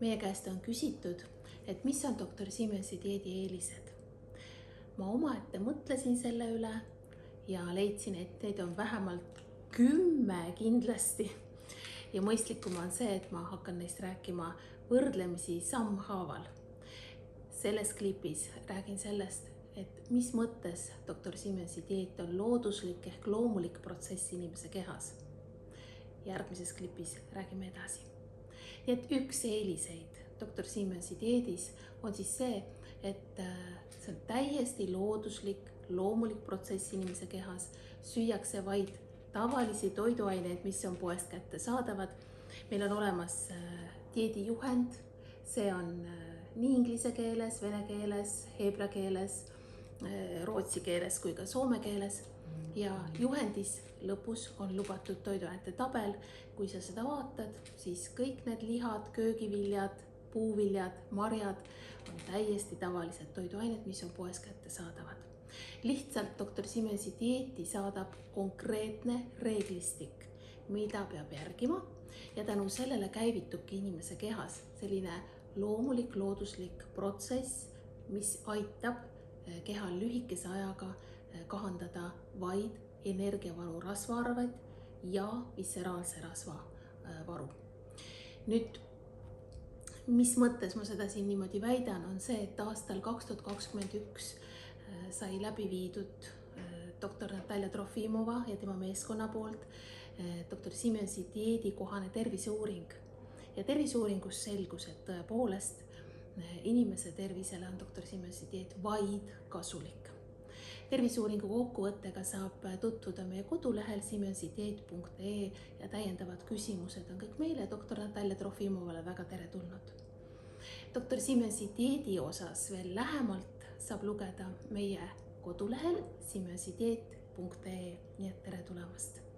Meie käest on küsitud, et mis on doktor Siemensi dieedi eelised. Ma omaette mõtlesin selle üle ja leidsin, et neid on vähemalt 10 kindlasti. Ja mõistlikum on see, et ma hakkan neist rääkima võrdlemisi sammhaaval. Selles klipis räägin sellest, et mis mõttes doktor Siemensi dieet on looduslik ehk loomulik protsess inimese kehas. Järgmises klipis räägime edasi. Nii et üks eeliseid doktor Siemensi dieedis on siis see, et see on täiesti looduslik, loomulik protsess inimese kehas. Süüakse vaid tavalisi toiduaineid, mis on poest kätte saadavad. Meil on olemas dieedijuhend, see on nii inglise keeles, vene keeles, heebrea keeles, rootsi keeles kui ka soome keeles. Ja juhendis lõpus on lubatud toiduainete tabel. Kui sa seda vaatad, siis kõik need lihad, köögiviljad, puuviljad, marjad on täiesti tavalised toiduained, mis on poes kätte saadavad. Lihtsalt doktor Siemensi dieeti saadab konkreetne reeglistik, mida peab järgima, ja tänu sellele käivitubki inimese kehas selline loomulik, looduslik protsess, mis aitab kehal lühikese ajaga kahandada vaid energiavaru rasvaarveid ja visceraalse rasvavaru. Nüüd, mis mõttes ma seda siin niimoodi väidan, on see, et aastal 2021 sai läbi viidud doktor Natalja Trofimova ja tema meeskonna poolt doktor Siemensi dieedi kohane terviseuuring. Ja terviseuuringus selgus, et tõepoolest inimese tervisele on doktor Siemensi dieet vaid kasulik. Terviseuuringu kokkuvõttega saab tutvuda meie kodulehel siemensidiet.ee ja täiendavad küsimused on kõik meile doktor Natalja Trofimovale väga teretulnud. Doktor Siemensi dieedi osas veel lähemalt saab lugeda meie kodulehel siemensidiet.ee, nii et tere tulemast!